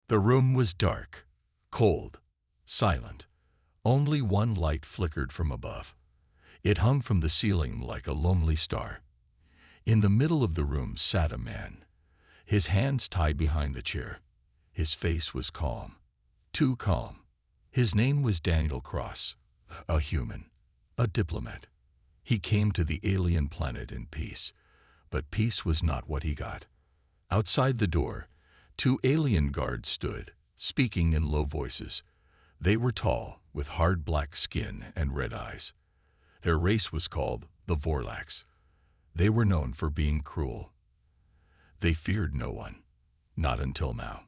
The room was dark, cold, silent. Only one light flickered from above. It hung from the ceiling like a lonely star. In the middle of the room sat a man, his hands tied behind the chair. His face was calm, too calm. His name was Daniel Cross, a human, a diplomat. He came to the alien planet in peace, but peace was not what he got. Outside the door, two alien guards stood, speaking in low voices. They were tall, with hard black skin and red eyes. Their race was called the Vorlax. They were known for being cruel. They feared no one, not until now.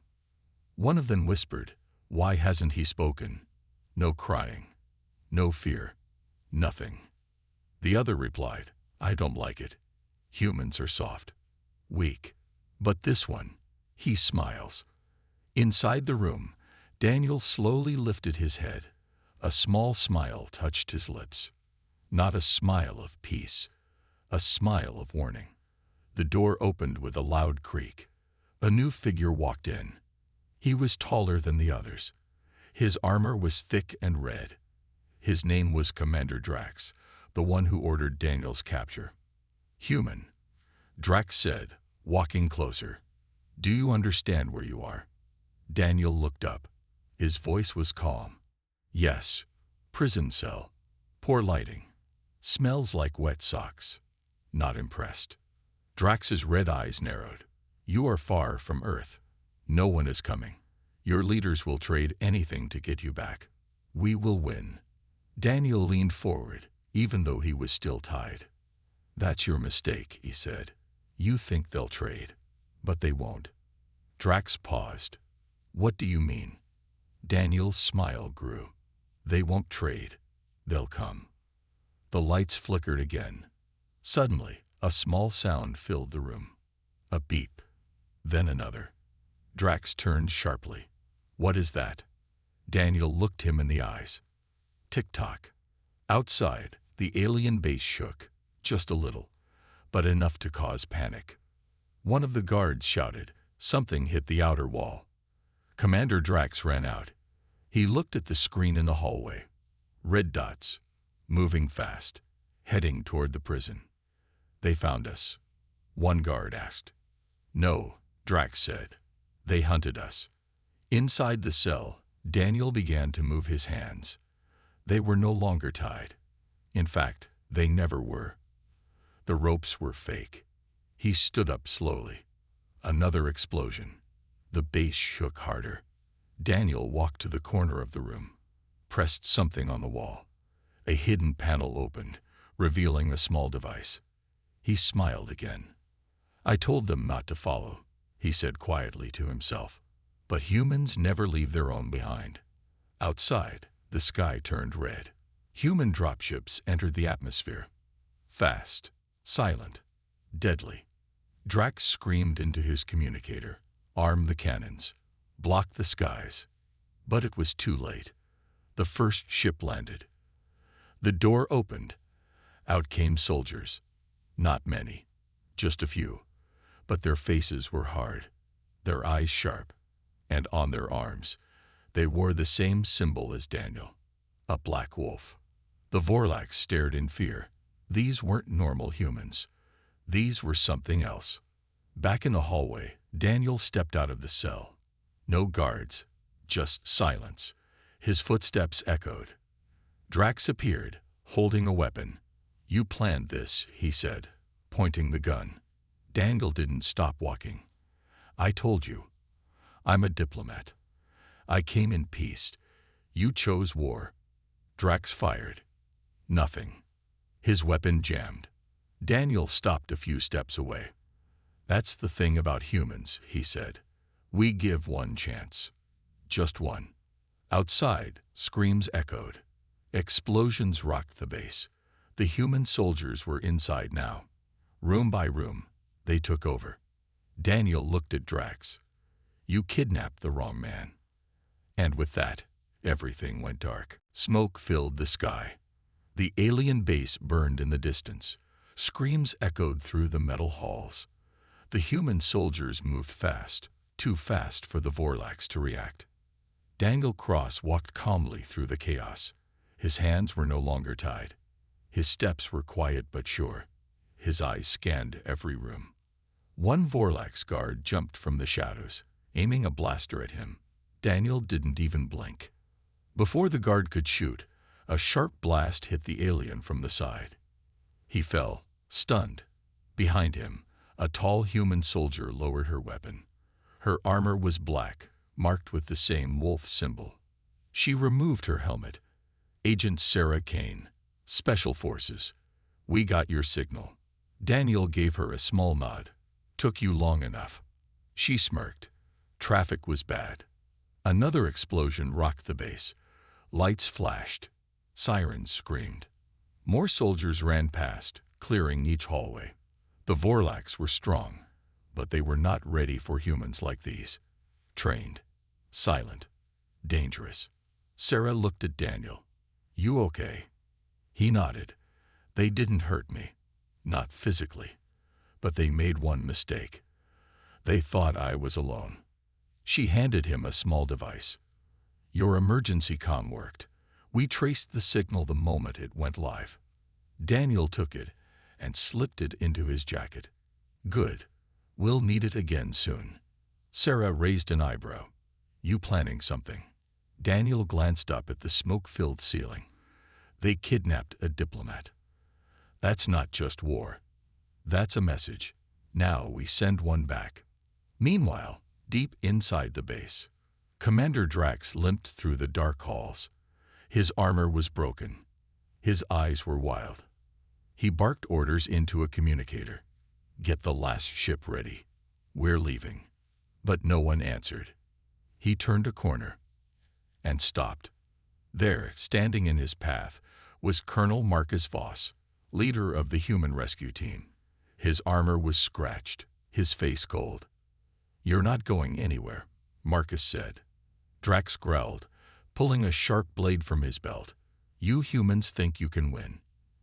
One of them whispered, "Why hasn't he spoken?" No crying, no fear, nothing. The other replied, "I don't like it. Humans are soft, weak. But this one, he smiles." Inside the room, Daniel slowly lifted his head. A small smile touched his lips. Not a smile of peace, a smile of warning. The door opened with a loud creak. A new figure walked in. He was taller than the others. His armor was thick and red. His name was Commander Drax, the one who ordered Daniel's capture. "Human," Drax said, walking closer. "Do you understand where you are?" Daniel looked up. His voice was calm. "Yes. Prison cell. Poor lighting. Smells like wet socks." Not impressed. Drax's red eyes narrowed. "You are far from Earth. No one is coming. Your leaders will trade anything to get you back. We will win." Daniel leaned forward, even though he was still tied. "That's your mistake," he said. "You think they'll trade, but they won't." Drax paused. "What do you mean?" Daniel's smile grew. "They won't trade. They'll come." The lights flickered again. Suddenly, a small sound filled the room. A beep. Then another. Drax turned sharply. "What is that?" Daniel looked him in the eyes. Tick-tock. Outside, the alien base shook, just a little, but enough to cause panic. One of the guards shouted. Something hit the outer wall. Commander Drax ran out. He looked at the screen in the hallway. Red dots, moving fast, heading toward the prison. "They found us," one guard asked. "No," Drax said. "They hunted us." Inside the cell, Daniel began to move his hands. They were no longer tied. In fact, they never were. The ropes were fake. He stood up slowly. Another explosion. The base shook harder. Daniel walked to the corner of the room, pressed something on the wall. A hidden panel opened, revealing a small device. He smiled again. "I told them not to follow," he said quietly to himself. But humans never leave their own behind. Outside, the sky turned red. Human dropships entered the atmosphere. Fast, silent, deadly. Drax screamed into his communicator. "Arm the cannons. Block the skies." But it was too late. The first ship landed. The door opened. Out came soldiers. Not many, just a few. But their faces were hard, their eyes sharp, and on their arms, they wore the same symbol as Daniel, a black wolf. The Vorlax stared in fear. These weren't normal humans. These were something else. Back in the hallway, Daniel stepped out of the cell. No guards, just silence. His footsteps echoed. Drax appeared, holding a weapon. "You planned this," he said, pointing the gun. Daniel didn't stop walking. "I told you. I'm a diplomat. I came in peace. You chose war." Drax fired. Nothing. His weapon jammed. Daniel stopped a few steps away. "That's the thing about humans," he said. "We give one chance. Just one." Outside, screams echoed. Explosions rocked the base. The human soldiers were inside now. Room by room, they took over. Daniel looked at Drax. "You kidnapped the wrong man." And with that, everything went dark. Smoke filled the sky. The alien base burned in the distance. Screams echoed through the metal halls. The human soldiers moved fast, too fast for the Vorlax to react. Daniel Cross walked calmly through the chaos. His hands were no longer tied. His steps were quiet but sure. His eyes scanned every room. One Vorlax guard jumped from the shadows, aiming a blaster at him. Daniel didn't even blink. Before the guard could shoot, a sharp blast hit the alien from the side. He fell, stunned. Behind him, a tall human soldier lowered her weapon. Her armor was black, marked with the same wolf symbol. She removed her helmet. "Agent Sarah Kane, Special Forces. We got your signal." Daniel gave her a small nod. "Took you long enough." She smirked. Traffic was bad. Another explosion rocked the base. Lights flashed. Sirens screamed. More soldiers ran past, clearing each hallway. The Vorlax were strong, but they were not ready for humans like these. Trained, silent, dangerous. Sarah looked at Daniel. "You okay?" He nodded. "They didn't hurt me. Not physically. But they made one mistake. They thought I was alone." She handed him a small device. "Your emergency comm worked. We traced the signal the moment it went live." Daniel took it and slipped it into his jacket. "Good. We'll need it again soon." Sarah raised an eyebrow. "You planning something?" Daniel glanced up at the smoke-filled ceiling. "They kidnapped a diplomat. That's not just war. That's a message. Now we send one back." Meanwhile, deep inside the base, Commander Drax limped through the dark halls. His armor was broken. His eyes were wild. He barked orders into a communicator. "Get the last ship ready. We're leaving." But no one answered. He turned a corner and stopped. There, standing in his path, was Colonel Marcus Voss, leader of the human rescue team. His armor was scratched, his face cold. "You're not going anywhere," Marcus said. Drax growled, pulling a sharp blade from his belt. "You humans think you can win.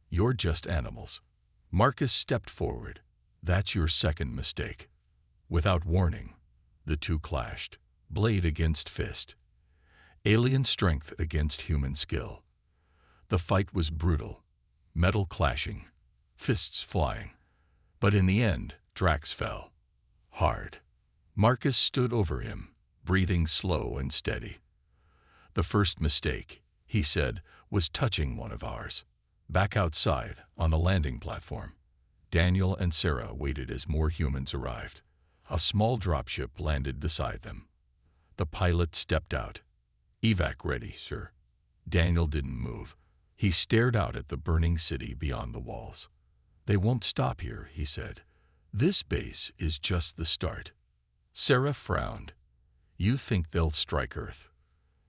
You're just animals." Marcus stepped forward. "That's your second mistake." Without warning, the two clashed, blade against fist. Alien strength against human skill. The fight was brutal, metal clashing, fists flying. But in the end, Drax fell. Hard. Marcus stood over him, breathing slow and steady. "The first mistake," he said, "was touching one of ours." Back outside, on the landing platform, Daniel and Sarah waited as more humans arrived. A small dropship landed beside them. The pilot stepped out. "Evac ready, sir." Daniel didn't move. He stared out at the burning city beyond the walls. "They won't stop here," he said. "This base is just the start." Sarah frowned. "You think they'll strike Earth?"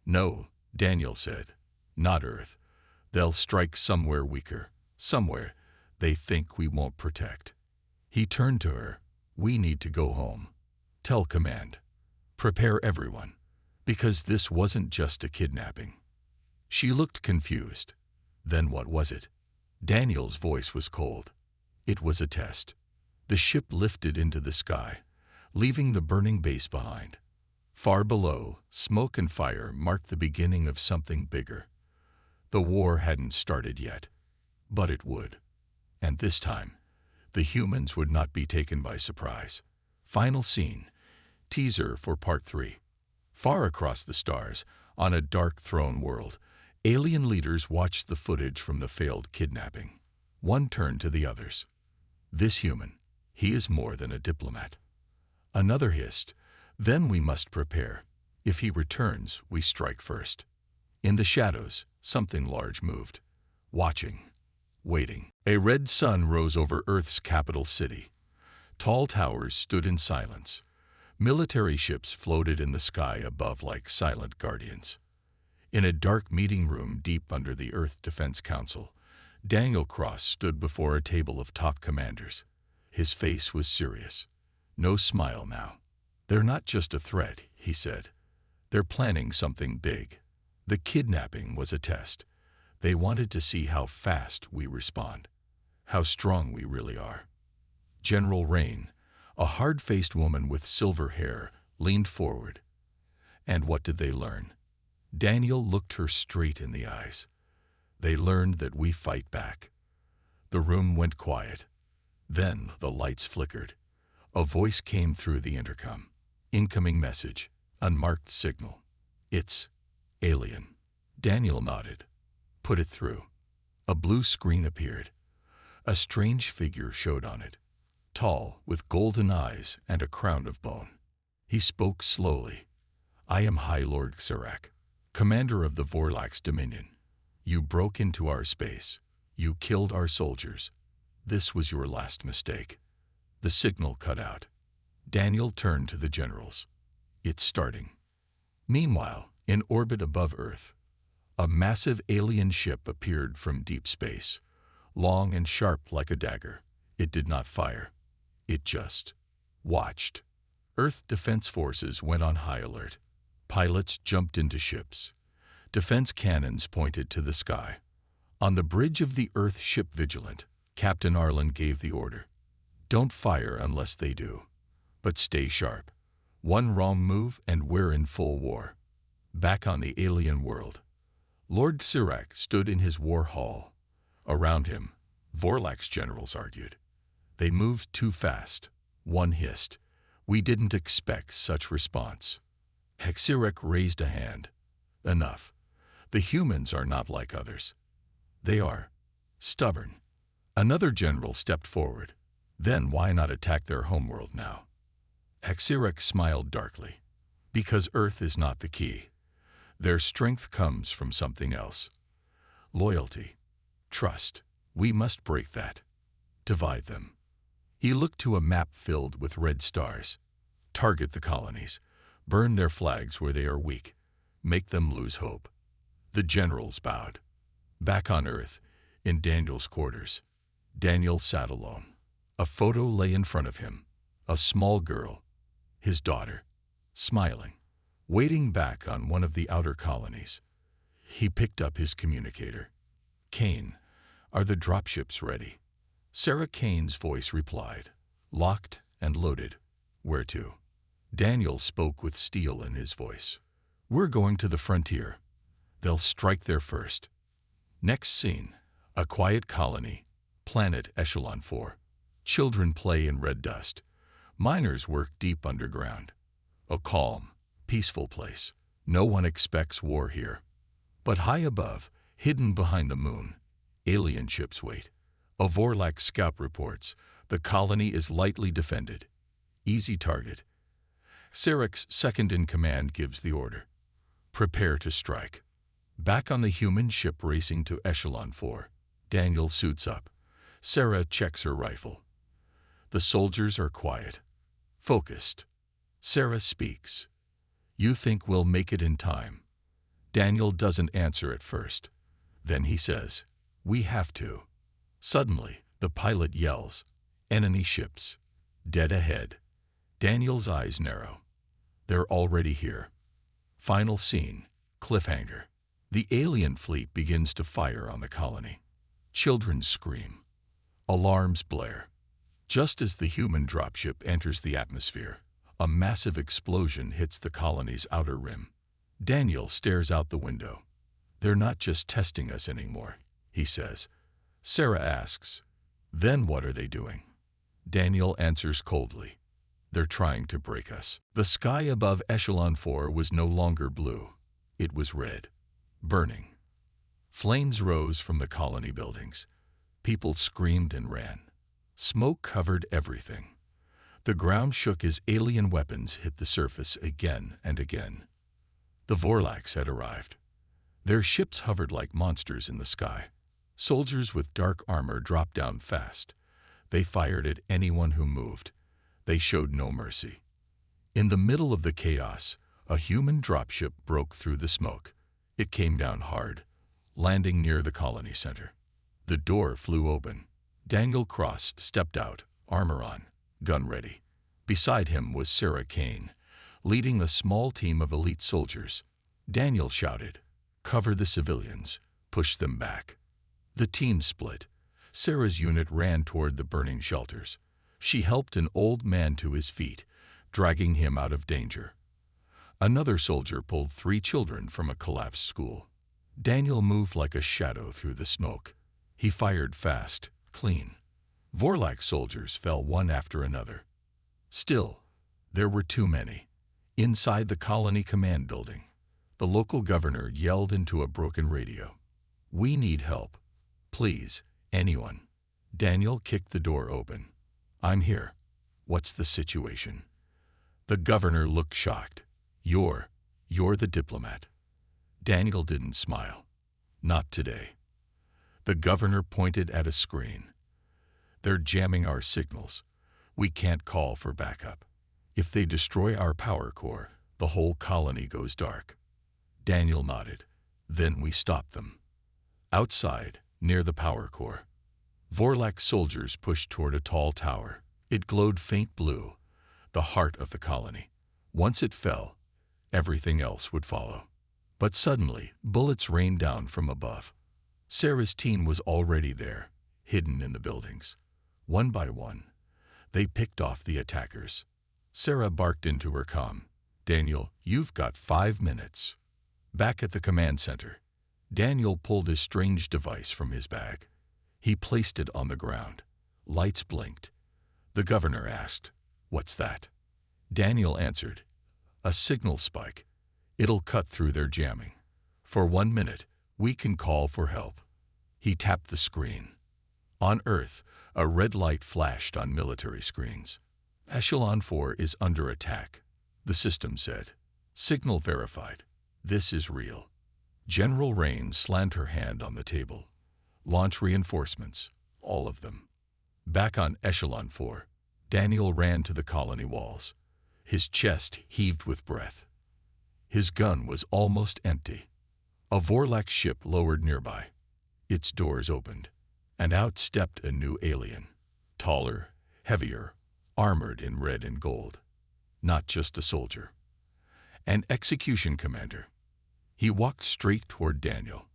"No," Daniel said. "Not Earth. They'll strike somewhere weaker, somewhere they think we won't protect." He turned to her. "We need to go home. Tell command. Prepare everyone. Because this wasn't just a kidnapping." She looked confused. "Then what was it?" Daniel's voice was cold. "It was a test." The ship lifted into the sky, leaving the burning base behind. Far below, smoke and fire marked the beginning of something bigger. The war hadn't started yet, but it would. And this time, the humans would not be taken by surprise. Final scene. Teaser for Part 3. Far across the stars, on a dark throne world, alien leaders watched the footage from the failed kidnapping. One turned to the others. "This human, he is more than a diplomat." Another hissed, "Then we must prepare. If he returns, we strike first." In the shadows, something large moved. Watching. Waiting. A red sun rose over Earth's capital city. Tall towers stood in silence. Military ships floated in the sky above like silent guardians. In a dark meeting room deep under the Earth Defense Council, Daniel Cross stood before a table of top commanders. His face was serious. No smile now. "They're not just a threat," he said. "They're planning something big. The kidnapping was a test. They wanted to see how fast we respond, how strong we really are." General Rain, a hard-faced woman with silver hair, leaned forward. And what did they learn? Daniel looked her straight in the eyes. They learned that we fight back. The room went quiet. Then the lights flickered. A voice came through the intercom. Incoming message. Unmarked signal. It's alien. Daniel nodded. Put it through. A blue screen appeared. A strange figure showed on it. Tall, with golden eyes and a crown of bone. He spoke slowly. I am High Lord Xirak, commander of the Vorlax Dominion. You broke into our space. You killed our soldiers. This was your last mistake. The signal cut out. Daniel turned to the generals. It's starting. Meanwhile, in orbit above Earth, a massive alien ship appeared from deep space, long and sharp like a dagger. It did not fire. It just watched. Earth Defense Forces went on high alert. Pilots jumped into ships. Defense cannons pointed to the sky. On the bridge of the Earth ship Vigilant, Captain Arlen gave the order. Don't fire unless they do. But stay sharp. One wrong move and we're in full war. Back on the alien world, Lord Xirak stood in his war hall. Around him, Vorlax generals argued. They moved too fast. One hissed. We didn't expect such response. Xirak raised a hand. Enough. The humans are not like others. They are stubborn. Another general stepped forward. Then why not attack their homeworld now? Xirak smiled darkly. Because Earth is not the key. Their strength comes from something else. Loyalty. Trust. We must break that. Divide them. He looked to a map filled with red stars. Target the colonies. Burn their flags where they are weak. Make them lose hope. The generals bowed. Back on Earth, in Daniel's quarters, Daniel sat alone. A photo lay in front of him. A small girl, his daughter, smiling, waiting back on one of the outer colonies. He picked up his communicator. Kane, are the dropships ready? Sarah Kane's voice replied, locked and loaded. Where to? Daniel spoke with steel in his voice. We're going to the frontier. They'll strike there first. Next scene, a quiet colony, planet Echelon 4. Children play in red dust. Miners work deep underground. A calm, peaceful place. No one expects war here. But high above, hidden behind the moon, alien ships wait. A Vorlax scout reports, the colony is lightly defended. Easy target. Xirak's second-in-command gives the order. Prepare to strike. Back on the human ship racing to Echelon 4, Daniel suits up. Sarah checks her rifle. The soldiers are quiet, focused. Sarah speaks. You think we'll make it in time? Daniel doesn't answer at first. Then he says, we have to. Suddenly, the pilot yells, enemy ships, dead ahead. Daniel's eyes narrow. They're already here. Final scene, cliffhanger. The alien fleet begins to fire on the colony. Children scream. Alarms blare. Just as the human dropship enters the atmosphere, a massive explosion hits the colony's outer rim. Daniel stares out the window. They're not just testing us anymore, he says. Sarah asks, then what are they doing? Daniel answers coldly. They're trying to break us. The sky above Echelon 4 was no longer blue. It was red. Burning. Flames rose from the colony buildings. People screamed and ran. Smoke covered everything. The ground shook as alien weapons hit the surface again and again. The Vorlax had arrived. Their ships hovered like monsters in the sky. Soldiers with dark armor dropped down fast. They fired at anyone who moved. They showed no mercy. In the middle of the chaos, a human dropship broke through the smoke. It came down hard, landing near the colony center. The door flew open. Daniel Cross stepped out, armor on, gun ready. Beside him was Sarah Kane, leading a small team of elite soldiers. Daniel shouted, cover the civilians, push them back. The team split. Sarah's unit ran toward the burning shelters. She helped an old man to his feet, dragging him out of danger. Another soldier pulled 3 children from a collapsed school. Daniel moved like a shadow through the smoke. He fired fast, clean. Vorlak soldiers fell one after another. Still, there were too many. Inside the colony command building, the local governor yelled into a broken radio. "We need help. Please, anyone." Daniel kicked the door open. "I'm here. What's the situation?" The governor looked shocked. You're the diplomat." Daniel didn't smile. "Not today." The governor pointed at a screen. "They're jamming our signals. We can't call for backup. If they destroy our power core, the whole colony goes dark." Daniel nodded. "Then we stop them." Outside, near the power core, Vorlak soldiers pushed toward a tall tower. It glowed faint blue, the heart of the colony. Once it fell, everything else would follow. But suddenly, bullets rained down from above. Sarah's team was already there, hidden in the buildings. One by one, they picked off the attackers. Sarah barked into her comm. "Daniel, you've got 5 minutes." Back at the command center, Daniel pulled a strange device from his bag. He placed it on the ground. Lights blinked. The governor asked, "What's that?" Daniel answered, "A signal spike. It'll cut through their jamming. For 1 minute, we can call for help." He tapped the screen. On Earth, a red light flashed on military screens. "Echelon 4 is under attack," the system said. "Signal verified. This is real." General Rain slammed her hand on the table. "Launch reinforcements, all of them." Back on Echelon 4, Daniel ran to the colony walls. His chest heaved with breath. His gun was almost empty. A Vorlak ship lowered nearby. Its doors opened, and out stepped a new alien. Taller, heavier, armored in red and gold. Not just a soldier. An execution commander. He walked straight toward Daniel.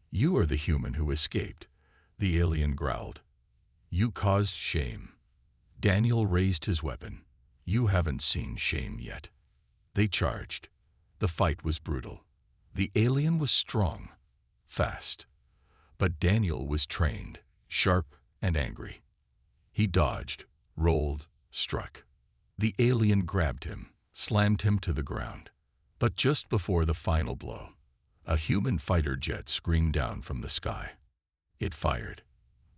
"You are the human who escaped," the alien growled. "You caused shame." Daniel raised his weapon. "You haven't seen shame yet." They charged. The fight was brutal. The alien was strong, fast. But Daniel was trained, sharp and angry. He dodged, rolled, struck. The alien grabbed him, slammed him to the ground. But just before the final blow, a human fighter jet screamed down from the sky. It fired.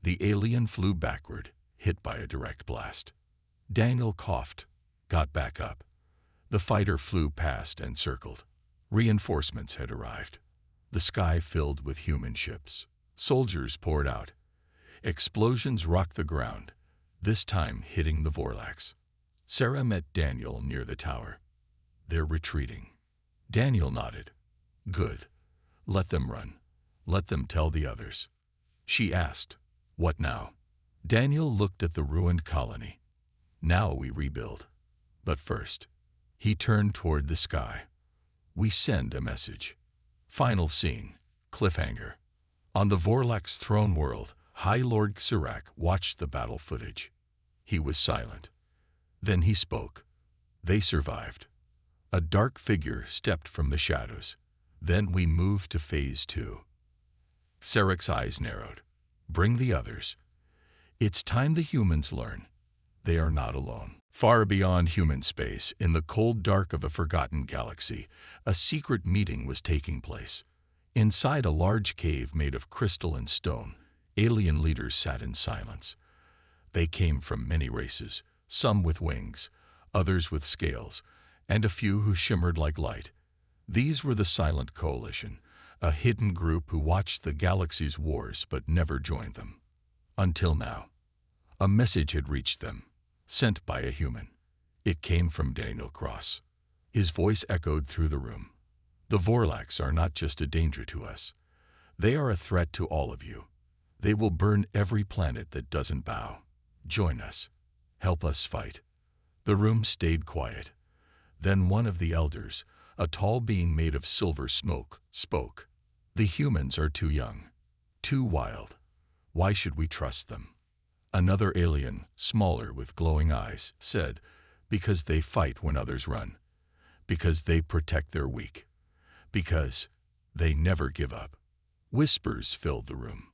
The alien flew backward, hit by a direct blast. Daniel coughed, got back up. The fighter flew past and circled. Reinforcements had arrived. The sky filled with human ships. Soldiers poured out. Explosions rocked the ground, this time hitting the Vorlaks. Sarah met Daniel near the tower. "They're retreating." Daniel nodded. "Good. Let them run. Let them tell the others." She asked, "What now?" Daniel looked at the ruined colony. "Now we rebuild. But first," he turned toward the sky. "We send a message." Final scene, cliffhanger. On the Vorlak's throne world, High Lord Xirak watched the battle footage. He was silent. Then he spoke. They survived. A dark figure stepped from the shadows. Then we moved to Phase 2. Xirak's eyes narrowed. "Bring the others. It's time the humans learn. They are not alone." Far beyond human space, in the cold dark of a forgotten galaxy, a secret meeting was taking place. Inside a large cave made of crystal and stone, alien leaders sat in silence. They came from many races, some with wings, others with scales, and a few who shimmered like light. These were the Silent Coalition, a hidden group who watched the galaxy's wars but never joined them. Until now. A message had reached them, sent by a human. It came from Daniel Cross. His voice echoed through the room. "The Vorlaks are not just a danger to us. They are a threat to all of you. They will burn every planet that doesn't bow. Join us. Help us fight." The room stayed quiet. Then one of the elders, a tall being made of silver smoke, spoke. "The humans are too young, too wild. Why should we trust them?" Another alien, smaller with glowing eyes, said, Because they fight when others run. Because they protect their weak. Because they never give up. Whispers filled the room.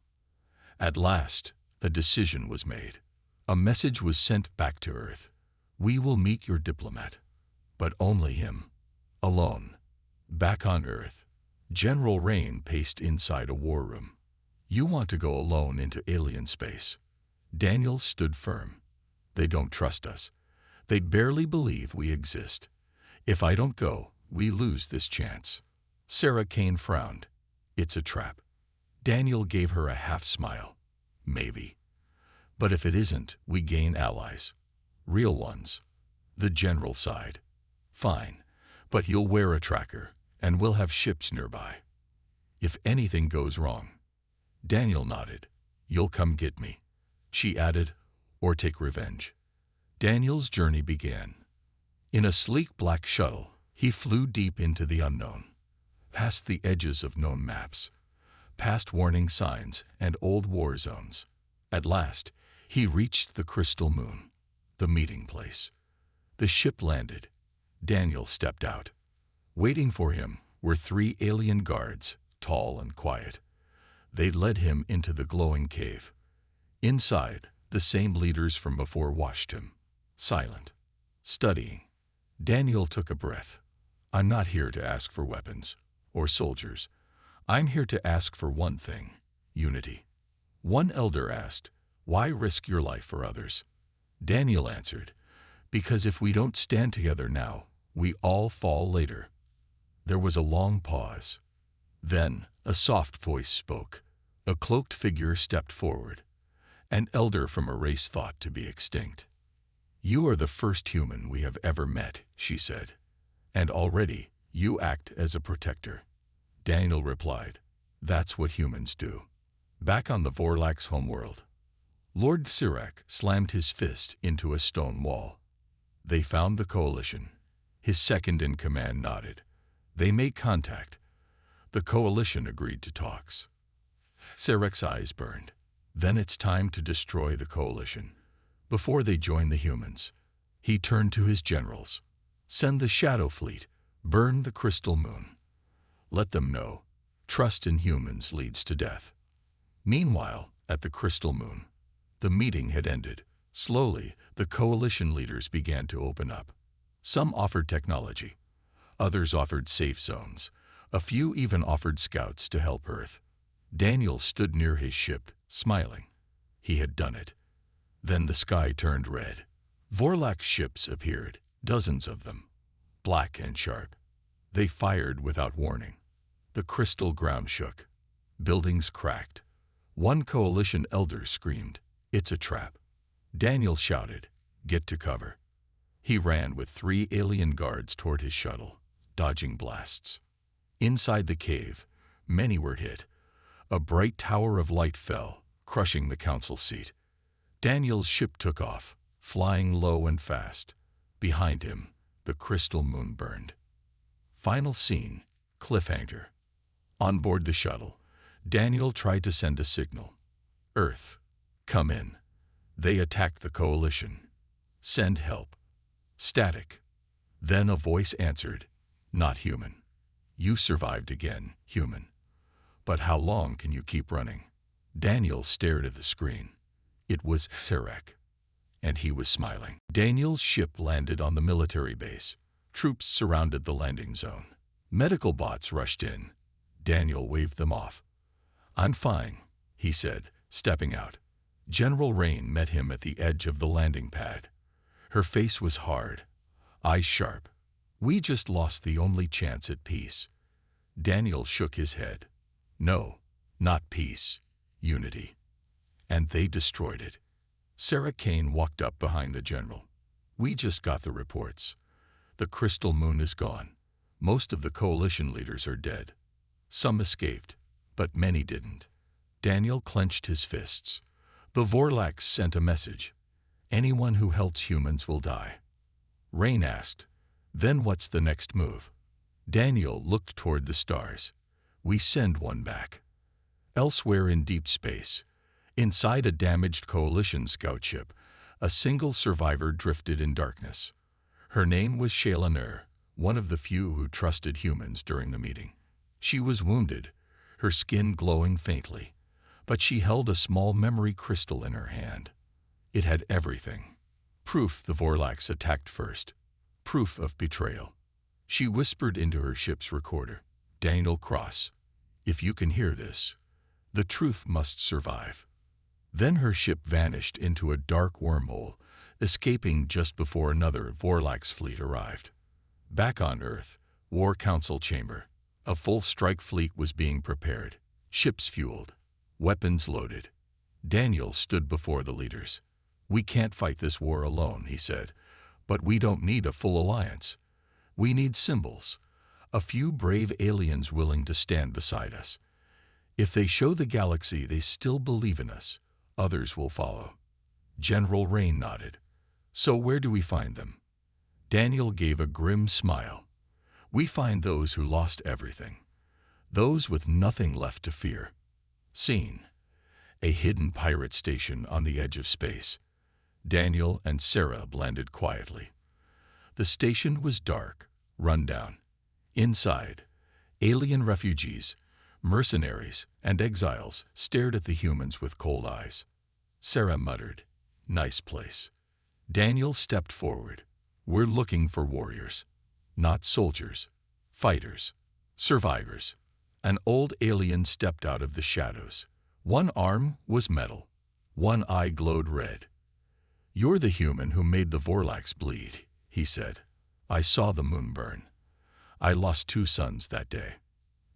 At last, a decision was made. A message was sent back to Earth. We will meet your diplomat. But only him. Alone. Back on Earth, General Rain paced inside a war room. You want to go alone into alien space? Daniel stood firm. They don't trust us. They'd barely believe we exist. If I don't go, we lose this chance. Sarah Kane frowned. It's a trap. Daniel gave her a half-smile. Maybe. But if it isn't, we gain allies. Real ones. The general sighed. Fine, but you'll wear a tracker, and we'll have ships nearby. If anything goes wrong. Daniel nodded. You'll come get me. She added, or take revenge. Daniel's journey began. In a sleek black shuttle, he flew deep into the unknown. Past the edges of known maps. Past warning signs and old war zones. At last, he reached the crystal moon, the meeting place. The ship landed. Daniel stepped out. Waiting for him were 3 alien guards, tall and quiet. They led him into the glowing cave. Inside, the same leaders from before watched him, silent, studying. Daniel took a breath. I'm not here to ask for weapons or soldiers. I'm here to ask for one thing, unity. One elder asked, why risk your life for others? Daniel answered, because if we don't stand together now, we all fall later. There was a long pause. Then a soft voice spoke. A cloaked figure stepped forward. An elder from a race thought to be extinct. You are the first human we have ever met, she said. And already you act as a protector. Daniel replied, that's what humans do. Back on the Vorlak's homeworld, Lord Sirac slammed his fist into a stone wall. They found the coalition. His second-in-command nodded. They made contact. The coalition agreed to talks. Sirac's eyes burned. Then it's time to destroy the coalition. Before they join the humans, he turned to his generals. Send the Shadow Fleet. Burn the crystal moon. Let them know. Trust in humans leads to death. Meanwhile, at the crystal moon, the meeting had ended. Slowly, the coalition leaders began to open up. Some offered technology. Others offered safe zones. A few even offered scouts to help Earth. Daniel stood near his ship, smiling. He had done it. Then the sky turned red. Vorlak's ships appeared, dozens of them, black and sharp. They fired without warning. The crystal ground shook. Buildings cracked. One coalition elder screamed, it's a trap. Daniel shouted, get to cover. He ran with 3 alien guards toward his shuttle, dodging blasts. Inside the cave, many were hit. A bright tower of light fell, crushing the council seat. Daniel's ship took off, flying low and fast. Behind him, the crystal moon burned. Final scene, cliffhanger. On board the shuttle, Daniel tried to send a signal. Earth, come in. They attacked the coalition. Send help. Static. Then a voice answered, not human. You survived again, human. But how long can you keep running? Daniel stared at the screen. It was Sirac, and he was smiling. Daniel's ship landed on the military base. Troops surrounded the landing zone. Medical bots rushed in. Daniel waved them off. I'm fine, he said, stepping out. General Rain met him at the edge of the landing pad. Her face was hard, eyes sharp. We just lost the only chance at peace. Daniel shook his head. No, not peace, unity. And they destroyed it. Sarah Kane walked up behind the general. We just got the reports. The crystal moon is gone. Most of the coalition leaders are dead. Some escaped, but many didn't. Daniel clenched his fists. The Vorlaks sent a message. Anyone who helps humans will die. Rain asked, then what's the next move? Daniel looked toward the stars. We send one back. Elsewhere in deep space, inside a damaged coalition scout ship, a single survivor drifted in darkness. Her name was Shayla Nur, one of the few who trusted humans during the meeting. She was wounded, her skin glowing faintly, but she held a small memory crystal in her hand. It had everything. Proof the Vorlax attacked first. Proof of betrayal. She whispered into her ship's recorder, "Daniel Cross, if you can hear this, the truth must survive." Then her ship vanished into a dark wormhole, escaping just before another Vorlax fleet arrived. Back on Earth, War Council chamber, a full strike fleet was being prepared, ships fueled, weapons loaded. Daniel stood before the leaders. "We can't fight this war alone," he said, "but we don't need a full alliance. We need symbols, a few brave aliens willing to stand beside us. If they show the galaxy they still believe in us, others will follow." General Rain nodded. "So where do we find them?" Daniel gave a grim smile. "We find those who lost everything, those with nothing left to fear." Scene: a hidden pirate station on the edge of space. Daniel and Sarah landed quietly. The station was dark, run down. Inside, alien refugees, mercenaries, and exiles stared at the humans with cold eyes. Sarah muttered, "Nice place." Daniel stepped forward. "We're looking for warriors, not soldiers, fighters, survivors." An old alien stepped out of the shadows. One arm was metal, one eye glowed red. "You're the human who made the Vorlax bleed," he said. "I saw the moon burn. I lost 2 sons that day."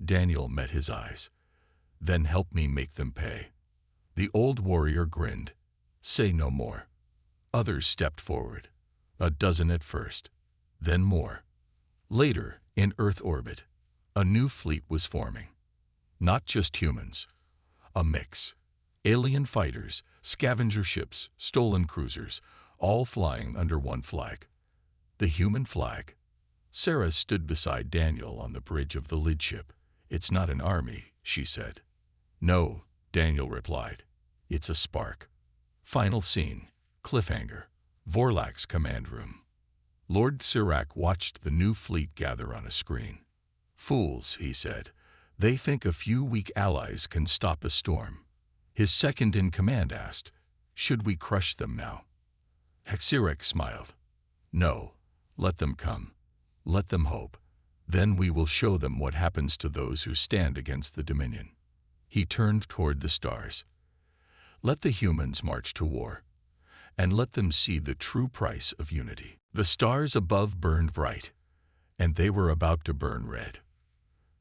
Daniel met his eyes. "Then help me make them pay." The old warrior grinned. "Say no more." Others stepped forward, a dozen at first, then more. Later, in Earth orbit, a new fleet was forming. Not just humans, a mix. Alien fighters, scavenger ships, stolen cruisers, all flying under one flag. The human flag. Sarah stood beside Daniel on the bridge of the lid ship. "It's not an army," she said. "No," Daniel replied. "It's a spark." Final scene. Cliffhanger. Vorlax command room. Lord Sirac watched the new fleet gather on a screen. "Fools," he said. "They think a few weak allies can stop a storm." His second-in-command asked, "Should we crush them now?" Sirac smiled. "No, let them come. Let them hope. Then we will show them what happens to those who stand against the Dominion." He turned toward the stars. "Let the humans march to war, and let them see the true price of unity." The stars above burned bright, and they were about to burn red.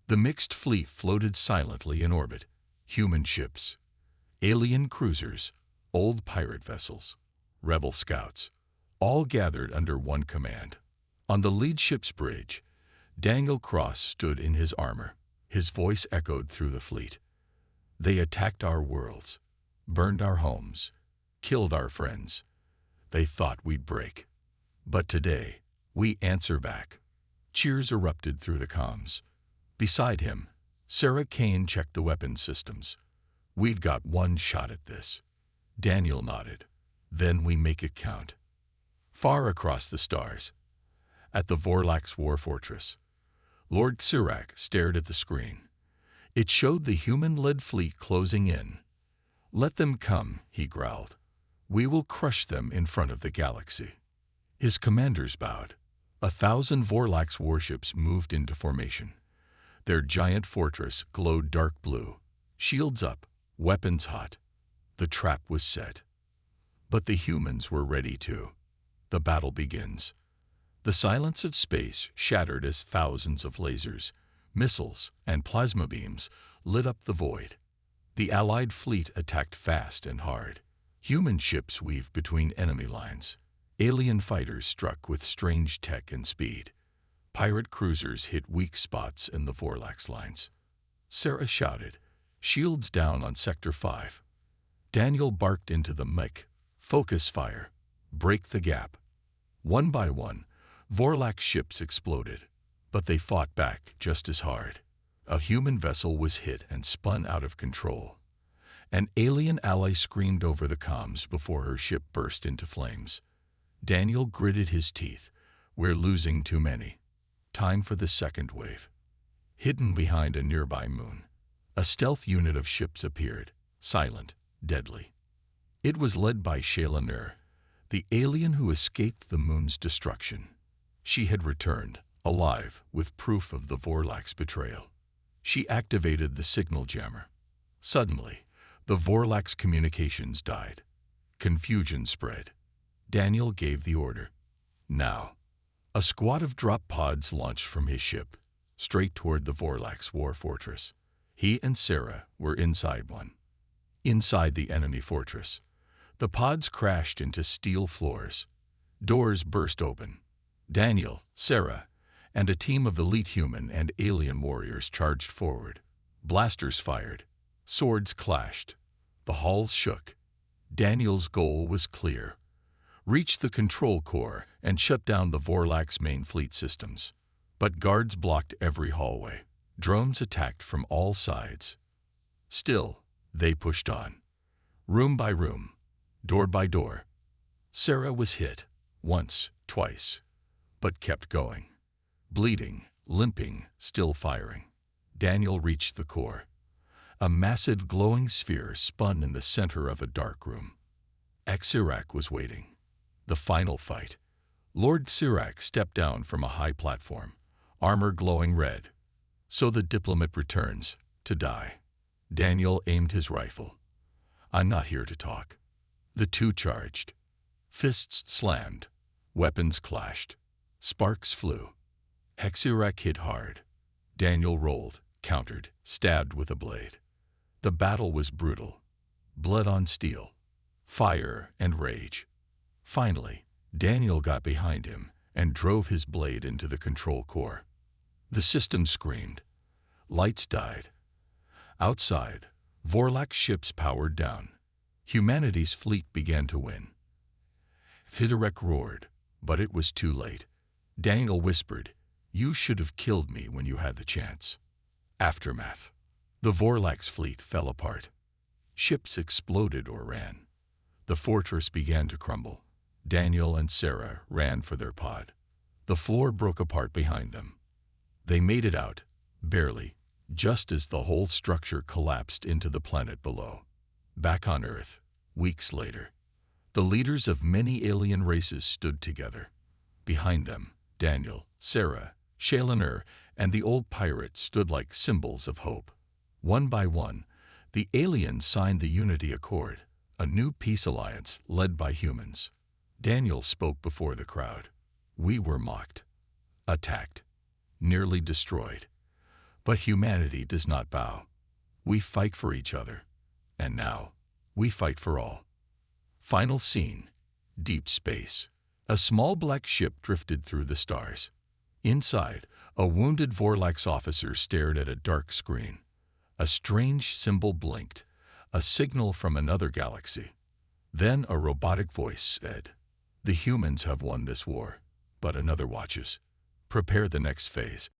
The mixed fleet floated silently in orbit. Human ships, alien cruisers, old pirate vessels, rebel scouts, all gathered under one command. On the lead ship's bridge, Daniel Cross stood in his armor. His voice echoed through the fleet. "They attacked our worlds, burned our homes, killed our friends. They thought we'd break. But today, we answer back." Cheers erupted through the comms. Beside him, Sarah Kane checked the weapons systems. "We've got one shot at this." Daniel nodded. "Then we make it count." Far across the stars, at the Vorlax War Fortress, Lord Sirac stared at the screen. It showed the human-led fleet closing in. "Let them come," he growled. "We will crush them in front of the galaxy." His commanders bowed. 1,000 Vorlax warships moved into formation. Their giant fortress glowed dark blue, shields up, weapons hot. The trap was set. But the humans were ready too. The battle begins. The silence of space shattered as thousands of lasers, missiles, and plasma beams lit up the void. The Allied fleet attacked fast and hard. Human ships weaved between enemy lines. Alien fighters struck with strange tech and speed. Pirate cruisers hit weak spots in the Vorlax lines. Sarah shouted, "Shields down on Sector 5." Daniel barked into the mic, "Focus fire. Break the gap." One by one, Vorlax ships exploded, but they fought back just as hard. A human vessel was hit and spun out of control. An alien ally screamed over the comms before her ship burst into flames. Daniel gritted his teeth. We're losing too many. Time for the second wave. Hidden behind a nearby moon, a stealth unit of ships appeared, silent, deadly. It was led by Shayla, the alien who escaped the moon's destruction. She had returned, alive, with proof of the Vorlak's betrayal. She activated the signal jammer. Suddenly, the Vorlak's communications died. Confusion spread. Daniel gave the order. Now. A squad of drop pods launched from his ship, straight toward the Vorlak's war fortress. He and Sarah were inside one. Inside the enemy fortress, the pods crashed into steel floors. Doors burst open. Daniel, Sarah, and a team of elite human and alien warriors charged forward. Blasters fired. Swords clashed. The halls shook. Daniel's goal was clear. Reach the control core and shut down the Vorlak's main fleet systems. But guards blocked every hallway. Drones attacked from all sides. Still, they pushed on. Room by room, door by door. Sarah was hit, once, twice, but kept going. Bleeding, limping, still firing. Daniel reached the core. A massive glowing sphere spun in the center of a dark room. Xerac was waiting. The final fight. Lord Xerac stepped down from a high platform, armor glowing red. So the Diplomat returns, to die. Daniel aimed his rifle. I'm not here to talk. The two charged. Fists slammed. Weapons clashed. Sparks flew. Xerac hit hard. Daniel rolled, countered, stabbed with a blade. The battle was brutal. Blood on steel. Fire and rage. Finally, Daniel got behind him and drove his blade into the control core. The system screamed. Lights died. Outside, Vorlak's ships powered down. Humanity's fleet began to win. Xerac roared, but it was too late. Daniel whispered, "You should have killed me when you had the chance." Aftermath. The Vorlak's fleet fell apart. Ships exploded or ran. The fortress began to crumble. Daniel and Sarah ran for their pod. The floor broke apart behind them. They made it out, barely, just as the whole structure collapsed into the planet below. Back on Earth, weeks later, the leaders of many alien races stood together. Behind them, Daniel, Sarah, Shayla, and the old pirate stood like symbols of hope. One by one, the aliens signed the Unity Accord, a new peace alliance led by humans. Daniel spoke before the crowd. We were mocked, attacked, nearly destroyed. But humanity does not bow. We fight for each other. And now, we fight for all. Final scene. Deep space. A small black ship drifted through the stars. Inside, a wounded Vorlak's officer stared at a dark screen. A strange symbol blinked, a signal from another galaxy. Then a robotic voice said, "The humans have won this war, but another watches. Prepare the next phase."